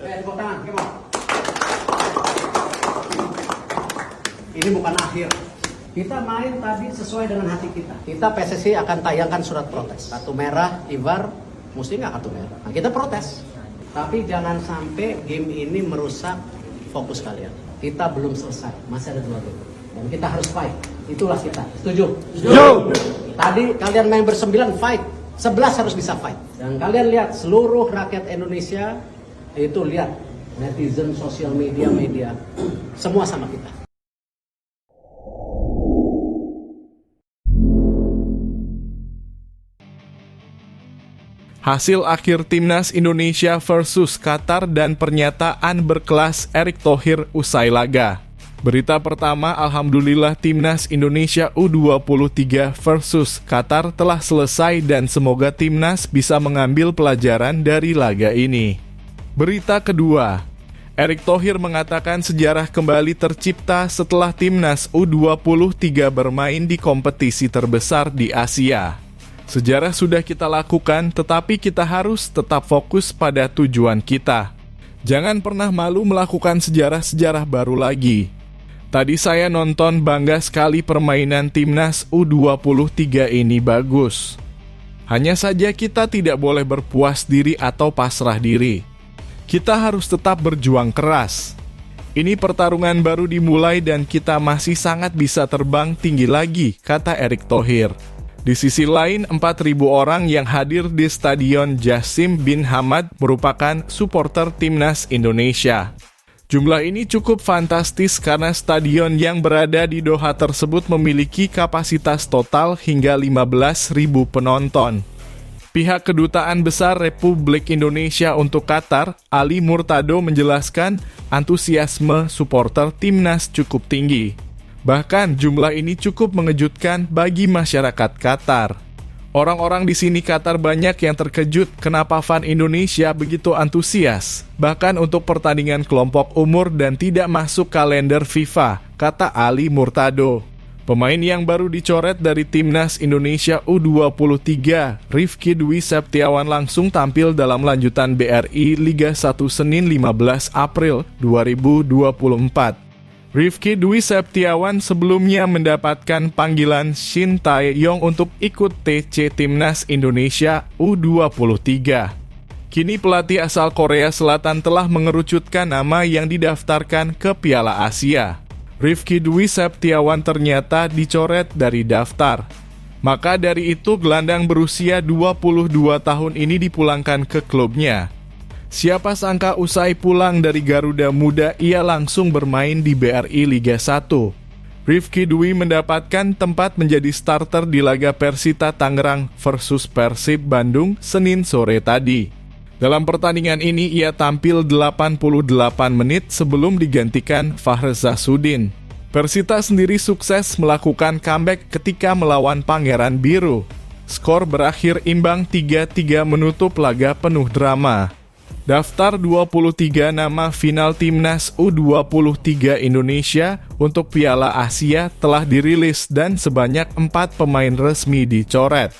Tepuk tangan, come on. Ini bukan akhir. Kita main tadi sesuai dengan hati kita. Kita PSSI akan tayangkan surat protes. Kartu merah, Ivar, mesti nggak kartu merah. Nah, kita protes. Tapi jangan sampai game ini merusak fokus kalian. Kita belum selesai, masih ada 2 game. Dan kita harus fight. Itulah kita. Setuju? Setuju. Tadi kalian main ber-9 fight. 11 harus bisa fight. Dan kalian lihat seluruh rakyat Indonesia itu lihat netizen, sosial media, semua sama kita. Hasil akhir Timnas Indonesia versus Qatar dan pernyataan berkelas Erick Thohir usai laga. Berita pertama, alhamdulillah Timnas Indonesia U23 versus Qatar telah selesai dan semoga Timnas bisa mengambil pelajaran dari laga ini. Berita kedua, Erick Thohir mengatakan sejarah kembali tercipta setelah Timnas U23 bermain di kompetisi terbesar di Asia. Sejarah sudah kita lakukan, tetapi kita harus tetap fokus pada tujuan kita. Jangan pernah malu melakukan sejarah-sejarah baru lagi. Tadi saya nonton, bangga sekali permainan Timnas U23 ini bagus. Hanya saja kita tidak boleh berpuas diri atau pasrah diri. Kita harus tetap berjuang keras. Ini pertarungan baru dimulai dan kita masih sangat bisa terbang tinggi lagi, kata Erick Thohir. Di sisi lain, 4.000 orang yang hadir di Stadion Jassim bin Hamad merupakan supporter Timnas Indonesia. Jumlah ini cukup fantastis karena stadion yang berada di Doha tersebut memiliki kapasitas total hingga 15.000 penonton. Pihak Kedutaan Besar Republik Indonesia untuk Qatar, Ali Murtado, menjelaskan antusiasme supporter Timnas cukup tinggi. Bahkan jumlah ini cukup mengejutkan bagi masyarakat Qatar. Orang-orang di sini Qatar banyak yang terkejut kenapa fan Indonesia begitu antusias, bahkan untuk pertandingan kelompok umur dan tidak masuk kalender FIFA, kata Ali Murtado. Pemain yang baru dicoret dari Timnas Indonesia U23, Rifki Dwi Septiawan langsung tampil dalam lanjutan BRI Liga 1 Senin 15 April 2024. Rifki Dwi Septiawan sebelumnya mendapatkan panggilan Shin Tae-yong untuk ikut TC Timnas Indonesia U23. Kini pelatih asal Korea Selatan telah mengerucutkan nama yang didaftarkan ke Piala Asia. Rifki Dwi Septiawan ternyata dicoret dari daftar. Maka dari itu gelandang berusia 22 tahun ini dipulangkan ke klubnya. Siapa sangka usai pulang dari Garuda Muda, ia langsung bermain di BRI Liga 1. Rifki Dwi mendapatkan tempat menjadi starter di laga Persita Tangerang versus Persib Bandung Senin sore tadi. Dalam pertandingan ini, ia tampil 88 menit sebelum digantikan Fahr Zasudin. Persita sendiri sukses melakukan comeback ketika melawan Pangeran Biru. Skor berakhir imbang 3-3 menutup laga penuh drama. Daftar 23 nama final Timnas U23 Indonesia untuk Piala Asia telah dirilis dan sebanyak 4 pemain resmi dicoret.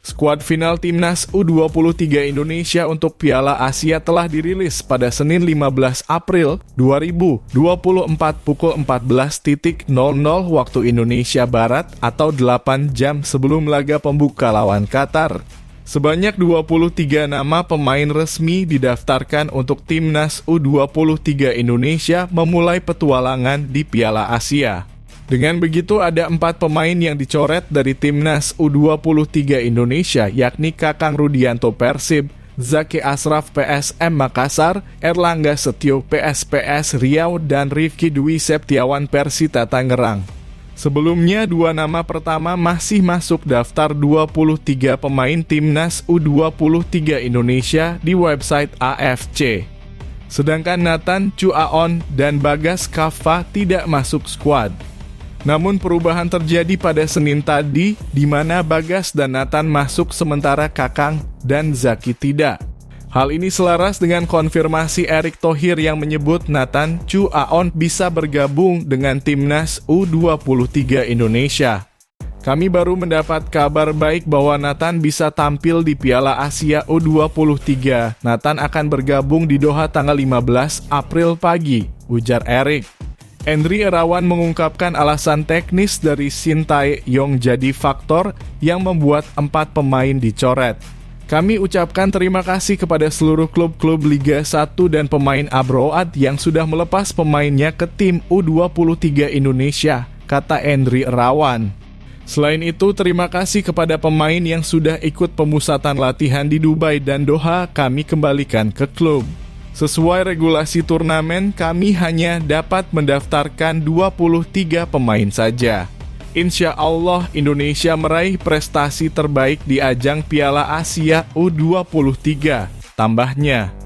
Skuad final Timnas U23 Indonesia untuk Piala Asia telah dirilis pada Senin 15 April 2024 pukul 14.00 waktu Indonesia Barat atau 8 jam sebelum laga pembuka lawan Qatar. Sebanyak 23 nama pemain resmi didaftarkan untuk Timnas U23 Indonesia memulai petualangan di Piala Asia. Dengan begitu ada 4 pemain yang dicoret dari Timnas U23 Indonesia, yakni Kakang Rudianto Persib, Zaki Asraf PSM Makassar, Erlangga Setio PSPS Riau, dan Rifki Dwi Septiawan Persita Tangerang. Sebelumnya, 2 nama pertama masih masuk daftar 23 pemain Timnas U23 Indonesia di website AFC. Sedangkan Nathan Chuaon dan Bagas Kaffa tidak masuk skuad. Namun perubahan terjadi pada Senin tadi, di mana Bagas dan Nathan masuk sementara Kakang dan Zaki tidak. Hal ini selaras dengan konfirmasi Erick Thohir yang menyebut Nathan Chuaon bisa bergabung dengan Timnas U23 Indonesia. Kami baru mendapat kabar baik bahwa Nathan bisa tampil di Piala Asia U23. Nathan akan bergabung di Doha tanggal 15 April pagi, ujar Erik. Endri Irawan mengungkapkan alasan teknis dari Shin Tae-yong jadi faktor yang membuat 4 pemain dicoret. Kami ucapkan terima kasih kepada seluruh klub-klub Liga 1 dan pemain abroad yang sudah melepas pemainnya ke tim U23 Indonesia, kata Endri Irawan. Selain itu, terima kasih kepada pemain yang sudah ikut pemusatan latihan di Dubai dan Doha, kami kembalikan ke klub. Sesuai regulasi turnamen, kami hanya dapat mendaftarkan 23 pemain saja. Insya Allah, Indonesia meraih prestasi terbaik di ajang Piala Asia U23, tambahnya.